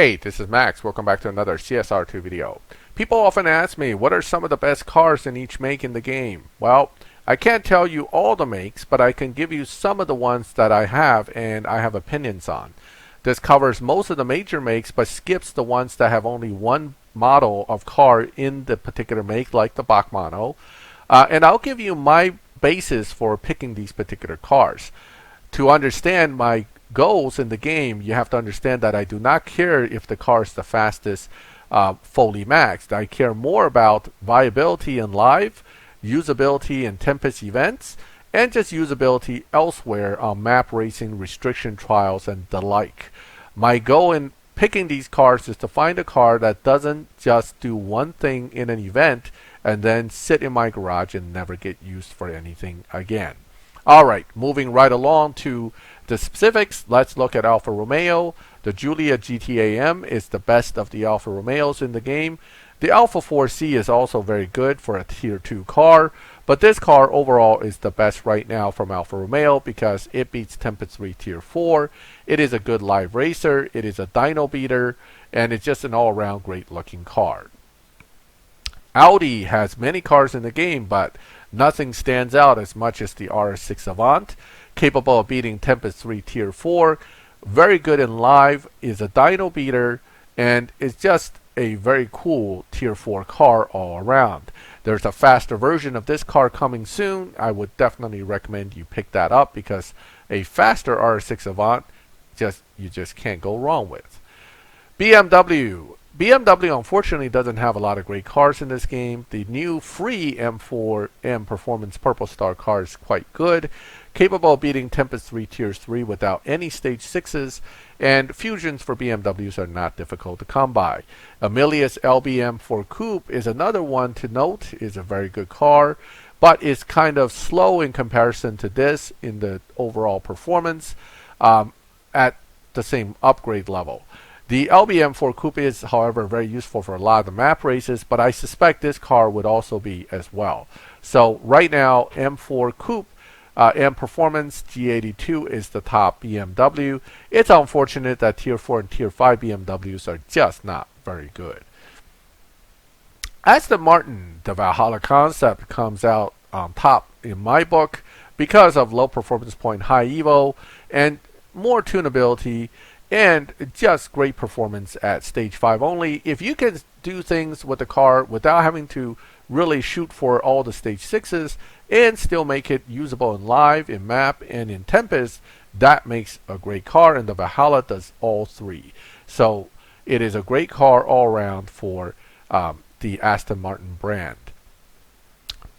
Hey, this is Max. Welcome back to another CSR2 video. People often ask me, what are some of the best cars in each make in the game? Well, I can't tell you all the makes, but I can give you some of the ones that I have and I have opinions on. This covers most of the major makes, but skips the ones that have only one model of car in the particular make, like the Bachmann. And I'll give you my basis for picking these particular cars. To understand my goals in the game, you have to understand that I do not care if the car is the fastest fully maxed. I care more about viability in live, usability in Tempest events, and just usability elsewhere on map racing, restriction trials, and the like. My goal in picking these cars is to find a car that doesn't just do one thing in an event and then sit in my garage and never get used for anything again. Alright, moving right along to the specifics, let's look at Alfa Romeo. The Giulia GT-AM is the best of the Alfa Romeos in the game. The Alfa 4C is also very good for a tier 2 car, but this car overall is the best right now from Alfa Romeo because it beats Tempest 3 tier 4. It is a good live racer, it is a dyno beater, and it's just an all-around great looking car. Audi has many cars in the game, but nothing stands out as much as the RS6 Avant, capable of beating Tempest 3 tier 4, very good in live, is a dyno beater, and is just a very cool tier 4 car all around. There's a faster version of this car coming soon. I would definitely recommend you pick that up because a faster RS6 Avant you just can't go wrong with. BMW unfortunately doesn't have a lot of great cars in this game. The new free M4M Performance Purple Star car is quite good, capable of beating Tempest 3 Tier 3 without any Stage 6s, and fusions for BMWs are not difficult to come by. Amelia's LBM4 Coupe is another one to note, is a very good car, but is kind of slow in comparison to this in the overall performance at the same upgrade level. The LBM4 Coupe is, however, very useful for a lot of the map races, but I suspect this car would also be as well. So right now, M4 Coupe, M Performance G82 is the top BMW. It's unfortunate that Tier 4 and Tier 5 BMWs are just not very good. Aston Martin, the Valhalla concept, comes out on top in my book because of low performance point, high evo, and more tunability, and just great performance at stage 5 only. If you can do things with the car without having to really shoot for all the stage 6s and still make it usable in live, in map, and in Tempest, that makes a great car, and the Valhalla does all three. So it is a great car all around for the Aston Martin brand.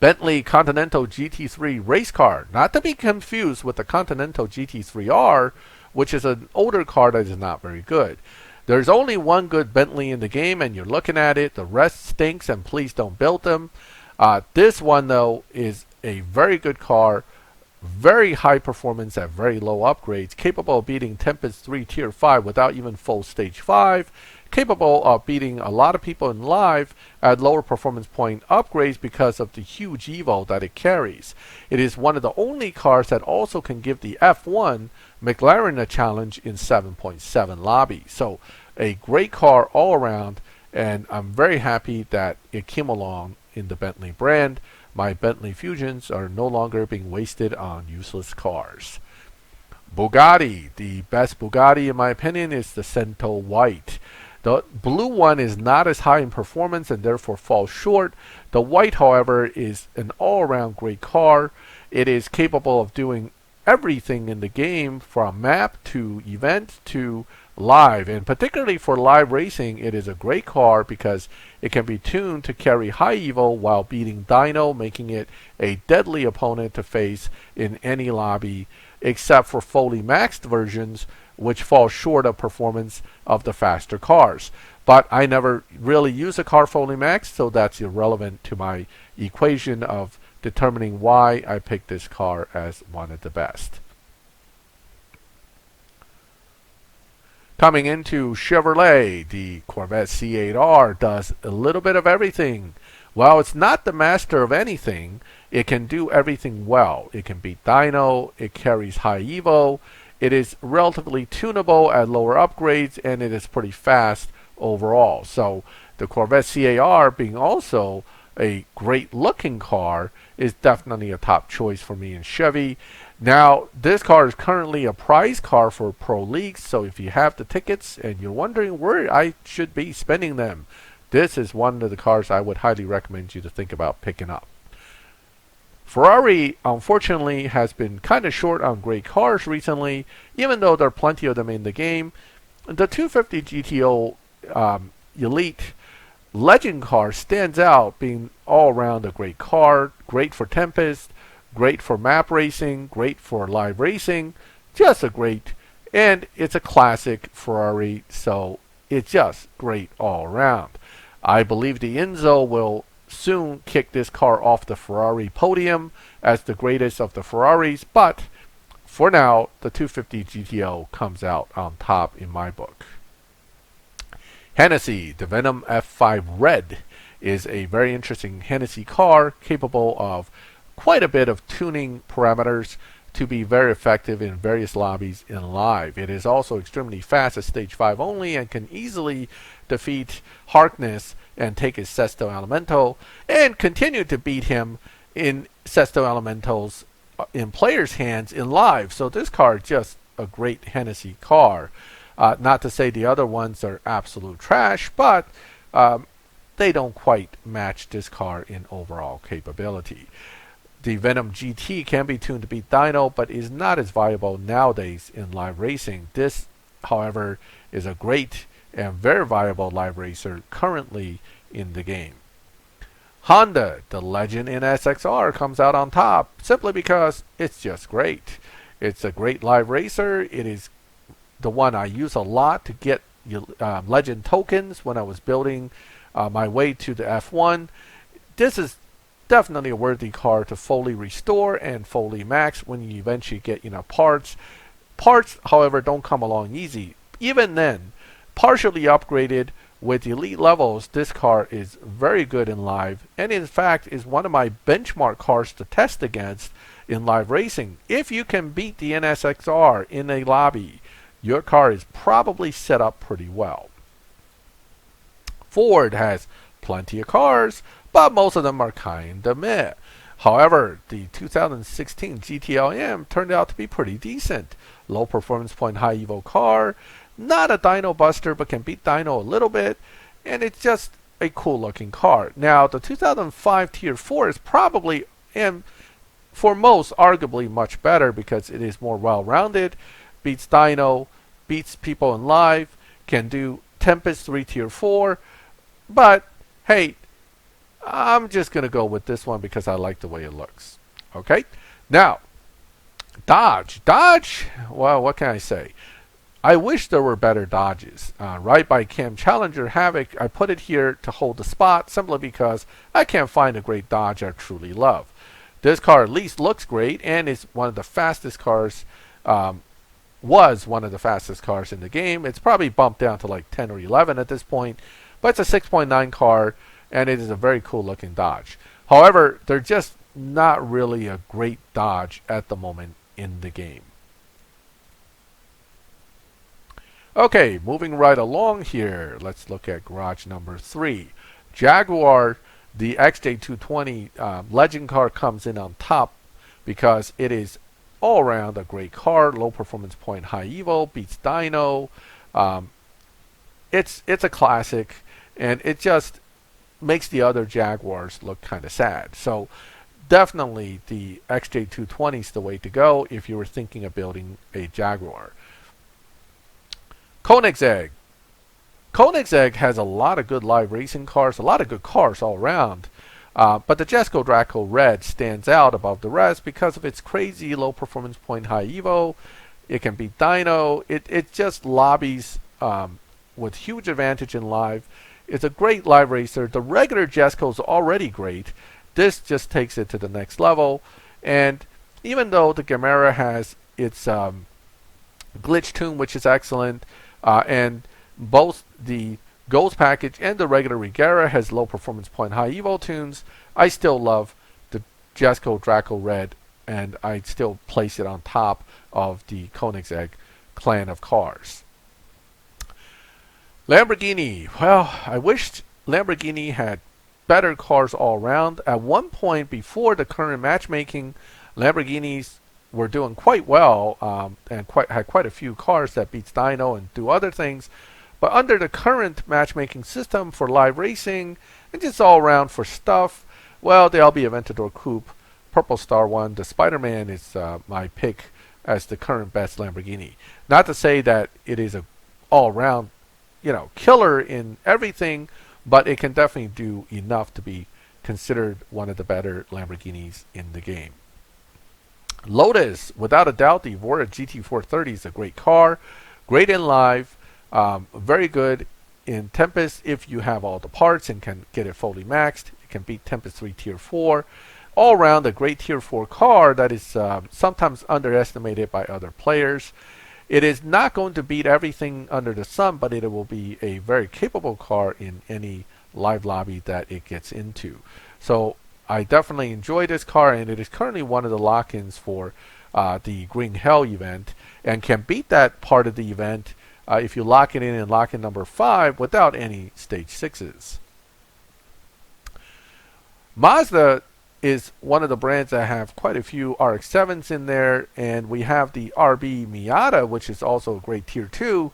Bentley Continental GT3 race car, not to be confused with the Continental GT3R, which is an older car that is not very good. There's only one good Bentley in the game, and you're looking at it. The rest stinks, and please don't build them. This one, though, is a very good car, very high performance at very low upgrades, capable of beating Tempest 3 Tier 5 without even full Stage 5, capable of beating a lot of people in live at lower performance point upgrades because of the huge evo that it carries. It is one of the only cars that also can give the F1 McLaren a challenge in 7.7 lobby. So a great car all around, and I'm very happy that it came along in the Bentley brand. My Bentley Fusions are no longer being wasted on useless cars. Bugatti, the best Bugatti in my opinion is the Cento White. The blue one is not as high in performance and therefore falls short. The white, however, is an all-around great car. It is capable of doing everything in the game, from map to event to live, and particularly for live racing it is a great car because it can be tuned to carry high evo while beating dyno, making it a deadly opponent to face in any lobby except for fully maxed versions, which fall short of performance of the faster cars. But I never really use a car fully maxed, so that's irrelevant to my equation of determining why I picked this car as one of the best. Coming into Chevrolet, the Corvette C8R does a little bit of everything. While it's not the master of anything, it can do everything well. It can beat dyno, it carries high evo, it is relatively tunable at lower upgrades, and it is pretty fast overall. So the Corvette CAR, being also a great looking car, is definitely a top choice for me in Chevy. Now, this car is currently a prize car for Pro Leagues, so if you have the tickets and you're wondering where I should be spending them, this is one of the cars I would highly recommend you to think about picking up. Ferrari, unfortunately, has been kind of short on great cars recently, even though there are plenty of them in the game. The 250 GTO Elite Legend car stands out, being all around a great car, great for Tempest, great for map racing, great for live racing, just a great, and it's a classic Ferrari, so it's just great all around. I believe the Enzo will soon kick this car off the Ferrari podium as the greatest of the Ferraris, but for now, the 250 GTO comes out on top in my book. Hennessy, the Venom F5 Red, is a very interesting Hennessy car capable of quite a bit of tuning parameters to be very effective in various lobbies in live. It is also extremely fast at stage 5 only and can easily defeat Harkness and take his Sesto Elemento and continue to beat him in Sesto Elementals in players' hands in live. So this car is just a great Hennessy car. Not to say the other ones are absolute trash, but they don't quite match this car in overall capability. The Venom GT can be tuned to beat Dyno, but is not as viable nowadays in live racing. This, however, is a great and very viable live racer currently in the game. Honda, the Legend NSXR, comes out on top simply because it's just great. It's a great live racer. It is the one I use a lot to get Legend tokens when I was building my way to the F1. This is definitely a worthy car to fully restore and fully max when you eventually get parts. Parts, however, don't come along easy. Even then, partially upgraded with elite levels, this car is very good in live, and in fact is one of my benchmark cars to test against in live racing. If you can beat the NSXR in a lobby, your car is probably set up pretty well. Ford has plenty of cars, but most of them are kinda meh. However, the 2016 GTLM turned out to be pretty decent. Low performance point, high evo car, not a dyno buster, but can beat dyno a little bit, and it's just a cool looking car. Now, the 2005 Tier 4 is probably, and for most, arguably much better because it is more well-rounded, beats dyno, beats people in live, can do Tempest 3 Tier 4, but hey, I'm just going to go with this one because I like the way it looks. Okay? Now, Dodge. Dodge, well, what can I say? I wish there were better Dodges. Right by Cam Challenger Havoc, I put it here to hold the spot simply because I can't find a great Dodge I truly love. This car at least looks great and is one of the fastest cars, was one of the fastest cars in the game. It's probably bumped down to like 10 or 11 at this point, but it's a 6.9 car, and it is a very cool looking Dodge. However, they're just not really a great Dodge at the moment in the game. Okay, moving right along here, let's look at garage number 3. Jaguar, the XJ220 Legend car, comes in on top because it is all around a great car, low performance point, high evo, beats dyno. It's a classic, and it just makes the other Jaguars look kind of sad. So definitely the XJ220 is the way to go if you were thinking of building a Jaguar. Koenigsegg. Koenigsegg has a lot of good live racing cars, a lot of good cars all around. But the Jesko Draco Red stands out above the rest because of its crazy low performance point, high evo. It can beat dyno. It just lobbies with huge advantage in live. It's a great live racer. The regular Jesko is already great. This just takes it to the next level. And even though the Gamera has its glitch tune, which is excellent, and both the Ghost package and the regular Regera has low performance point, high evo tunes, I still love the Jesko Draco Red and I'd still place it on top of the Koenigsegg clan of cars. Lamborghini. Well, I wished Lamborghini had better cars all around. At one point before the current matchmaking, Lamborghinis were doing quite well and had quite a few cars that beats Dyno and do other things. But under the current matchmaking system for live racing and just all around for stuff, well, the LB Aventador Coupe, Purple Star one, the Spider-Man is my pick as the current best Lamborghini. Not to say that it is a all-around, killer in everything, but it can definitely do enough to be considered one of the better Lamborghinis in the game. Lotus, without a doubt, the Evora GT430 is a great car, great in live, very good in Tempest if you have all the parts and can get it fully maxed. It can beat Tempest 3 Tier 4. All around a great Tier 4 car that is sometimes underestimated by other players. It is not going to beat everything under the sun, but it will be a very capable car in any live lobby that it gets into. So I definitely enjoy this car, and it is currently one of the lock-ins for the Green Hell event, and can beat that part of the event if you lock it in lock-in number 5 without any stage 6s. Mazda is one of the brands that have quite a few RX-7s in there, and we have the RB Miata, which is also a great Tier 2.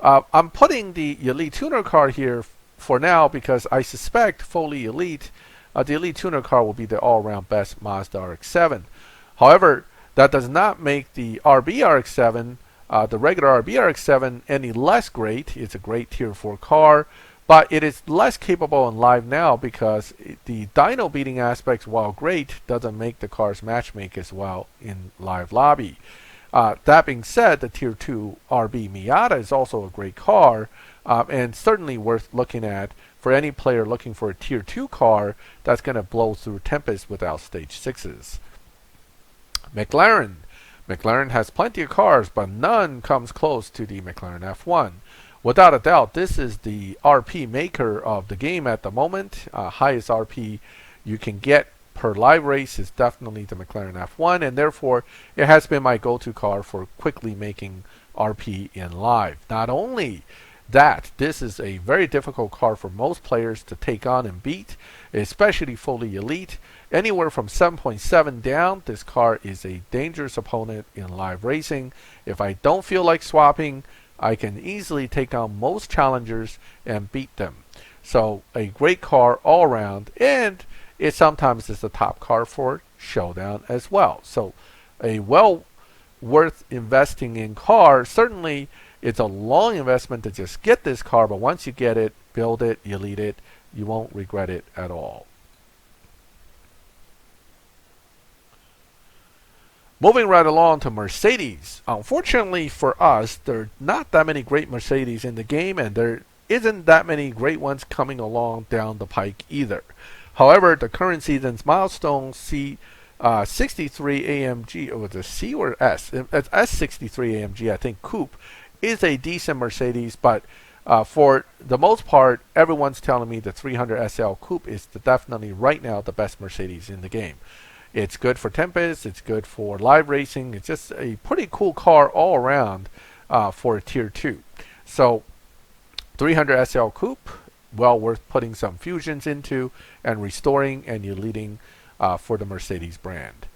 I'm putting the Elite Tuner car here for now because I suspect fully Elite, the Elite Tuner car will be the all-around best Mazda RX-7. However, that does not make the RB RX-7, the regular RB RX-7, any less great. It's a great Tier 4 car, but it is less capable in live now because the dyno beating aspects, while great, doesn't make the cars matchmake as well in live lobby. That being said, the Tier 2 RB Miata is also a great car, and certainly worth looking at for any player looking for a Tier 2 car that's going to blow through Tempest without stage 6s. McLaren. McLaren has plenty of cars, but none comes close to the McLaren F1. Without a doubt, this is the RP maker of the game at the moment. Highest RP you can get per live race is definitely the McLaren F1, and therefore it has been my go-to car for quickly making RP in live. Not only that, this is a very difficult car for most players to take on and beat, especially fully elite. Anywhere from 7.7 down, this car is a dangerous opponent in live racing. If I don't feel like swapping, I can easily take on most challengers and beat them. So a great car all around, and it sometimes is the top car for showdown as well. So a well worth investing in car. Certainly it's a long investment to just get this car, but once you get it, build it, elite it, you won't regret it at all. Moving right along to Mercedes. Unfortunately for us, there are not that many great Mercedes in the game, and there isn't that many great ones coming along down the pike either. However, the current season's milestone C63 AMG, or the C or S? It's S63 AMG, I think, Coupe, is a decent Mercedes, but for the most part, everyone's telling me the 300 SL Coupe is definitely right now the best Mercedes in the game. It's good for Tempest, it's good for live racing, it's just a pretty cool car all around for a Tier 2. So 300 SL Coupe, well worth putting some fusions into and restoring and leading for the Mercedes brand.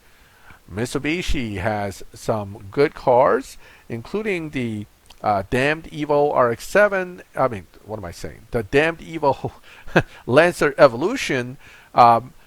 Mitsubishi has some good cars, including the Damned Evo RX-7, the Damned Evo Lancer Evolution,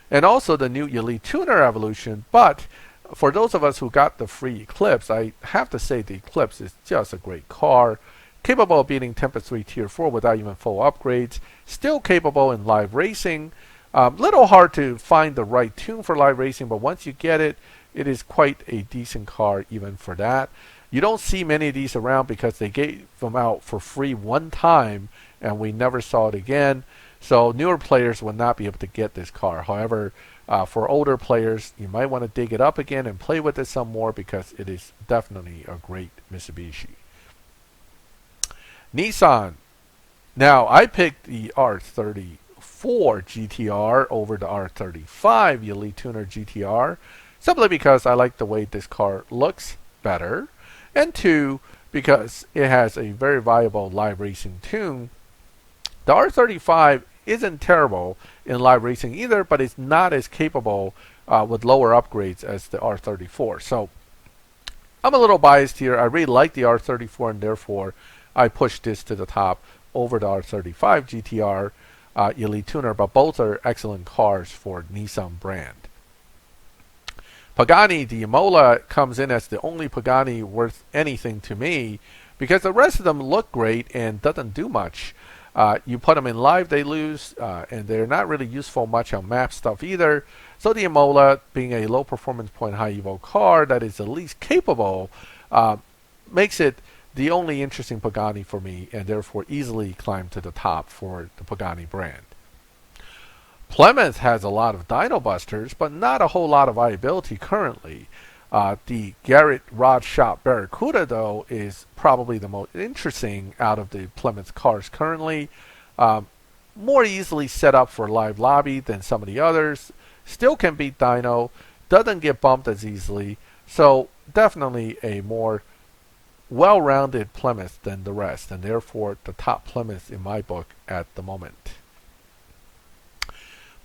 and also the new Elite Tuner Evolution. But for those of us who got the free Eclipse, I have to say the Eclipse is just a great car, capable of beating Tempest 3 Tier 4 without even full upgrades, still capable in live racing. Little hard to find the right tune for live racing, but once you get it, it is quite a decent car even for that. You don't see many of these around because they gave them out for free one time and we never saw it again. So newer players will not be able to get this car. However, for older players, you might want to dig it up again and play with it some more because it is definitely a great Mitsubishi. Nissan. Now, I picked the R34 GTR over the R35 Elite Tuner GTR. simply because I like the way this car looks better, and 2, because it has a very viable live racing tune. The R35 isn't terrible in live racing either, but it's not as capable with lower upgrades as the R34. So I'm a little biased here. I really like the R34, and therefore I pushed this to the top over the R35 GTR Elite Tuner, but both are excellent cars for Nissan brand. Pagani, the Imola, comes in as the only Pagani worth anything to me because the rest of them look great and doesn't do much. You put them in live, they lose, and they're not really useful much on map stuff either. So the Imola, being a low performance point high evo car that is the least capable, makes it the only interesting Pagani for me, and therefore easily climbed to the top for the Pagani brand. Plymouth has a lot of dyno busters, but not a whole lot of viability currently. The Garrett Rod Shop Barracuda, though, is probably the most interesting out of the Plymouth cars currently. More easily set up for live lobby than some of the others. Still can beat dyno, doesn't get bumped as easily, so definitely a more well-rounded Plymouth than the rest, and therefore the top Plymouth in my book at the moment.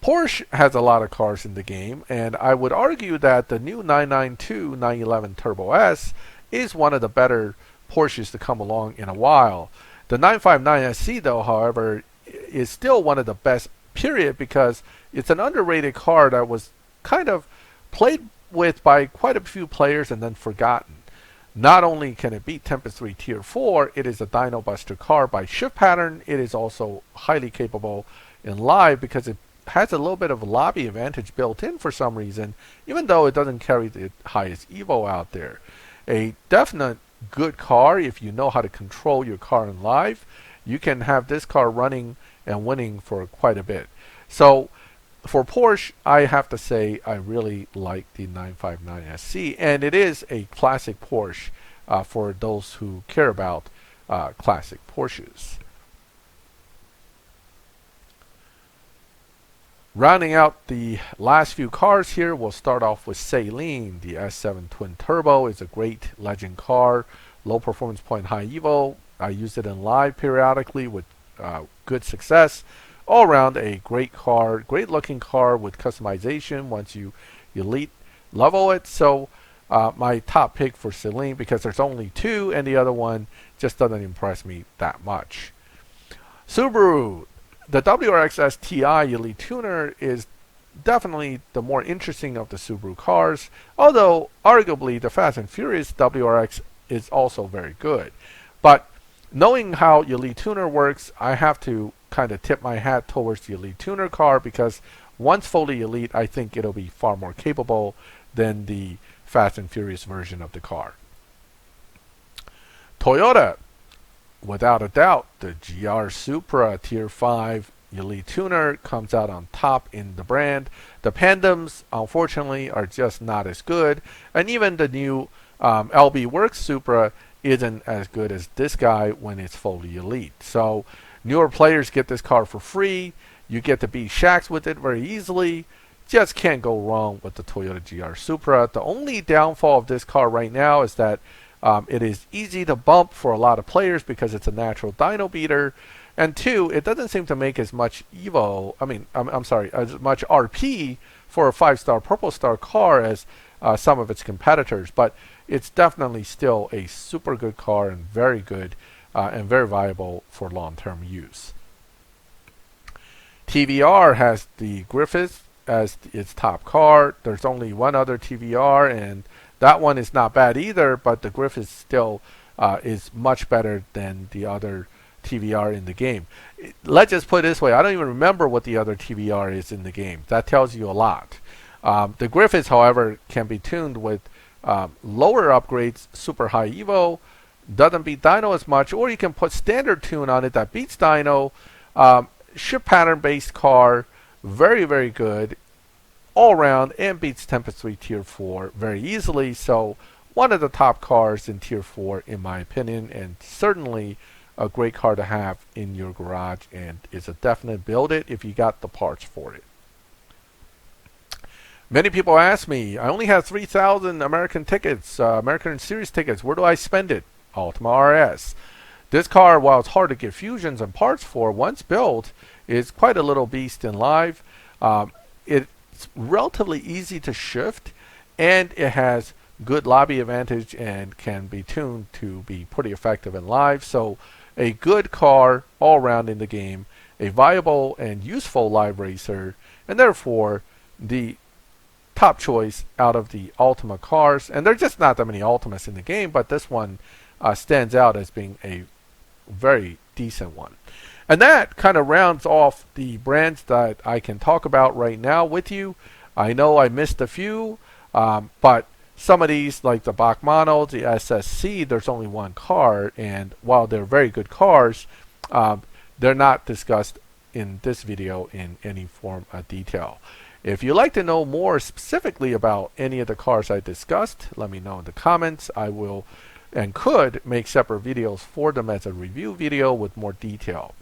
Porsche has a lot of cars in the game, and I would argue that the new 992 911 Turbo S is one of the better Porsches to come along in a while. The 959 SC, though, however, is still one of the best, period, because it's an underrated car that was kind of played with by quite a few players and then forgotten. Not only can it beat Tempest 3 Tier 4, it is a dyno buster car by shift pattern. It is also highly capable in live because it has a little bit of a lobby advantage built in for some reason, even though it doesn't carry the highest evo out there. A definite good car if you know how to control your car in live. You can have this car running and winning for quite a bit. So for Porsche, I have to say I really like the 959 SC, and it is a classic Porsche for those who care about classic Porsches. Rounding out the last few cars here, we'll start off with Saleen. The S7 Twin Turbo is a great legend car, low performance point, high evo. I use it in live periodically with good success. All around a great car, great looking car with customization once you elite level it. So my top pick for Saleen, because there's only 2 and the other one just doesn't impress me that much. Subaru, the WRX STI Elite Tuner is definitely the more interesting of the Subaru cars, although arguably the Fast and Furious WRX is also very good. But knowing how Elite Tuner works, I have to kind of tip my hat towards the Elite Tuner car, because once fully elite, I think it'll be far more capable than the Fast and Furious version of the car. Toyota, without a doubt, the GR Supra Tier 5 Elite Tuner comes out on top in the brand. The Pandoms, unfortunately, are just not as good, and even the new LB Works Supra isn't as good as this guy when it's fully elite. So newer players get this car for free. You get to beat Shacks with it very easily. Just can't go wrong with the Toyota GR Supra. The only downfall of this car right now is that it is easy to bump for a lot of players because it's a natural dyno beater. And 2, it doesn't seem to make as much evo, as much RP for a 5-star Purple Star car as some of its competitors. But it's definitely still a super good car and very good and very viable for long-term use. TVR has the Griffith as its top car. There's only one other TVR, and that one is not bad either, but the Griffith still is much better than the other TVR in the game. Let's just put it this way. I don't even remember what the other TVR is in the game. That tells you a lot. The Griffiths, however, can be tuned with lower upgrades, super high evo, doesn't beat dyno as much, or you can put standard tune on it that beats dyno. Shift pattern based car, very, very good all around, and beats Tempest 3 Tier 4 very easily. So one of the top cars in Tier 4 in my opinion, and certainly a great car to have in your garage, and is a definite build it if you got the parts for it. Many people ask me, I only have 3,000 American tickets, American Series tickets. Where do I spend it? Ultima RS. This car, while it's hard to get fusions and parts for, once built, is quite a little beast in live. It's relatively easy to shift, and it has good lobby advantage and can be tuned to be pretty effective in live. So a good car all around in the game, a viable and useful live racer, and therefore the top choice out of the Ultima cars. And there's just not that many Ultimas in the game, but this one stands out as being a very decent one. And that kind of rounds off the brands that I can talk about right now with you. I know I missed a few, but some of these, like the Bachmann, the SSC, there's only one car, and while they're very good cars, they're not discussed in this video in any form of detail. If you'd like to know more specifically about any of the cars I discussed, let me know in the comments. I will and could make separate videos for them as a review video with more detail.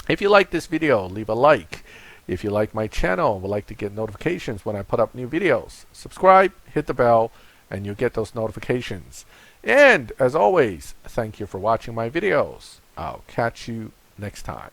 If you like this video, leave a like. If you like my channel and would like to get notifications when I put up new videos, subscribe, hit the bell, and you'll get those notifications. And as always, thank you for watching my videos. I'll catch you next time.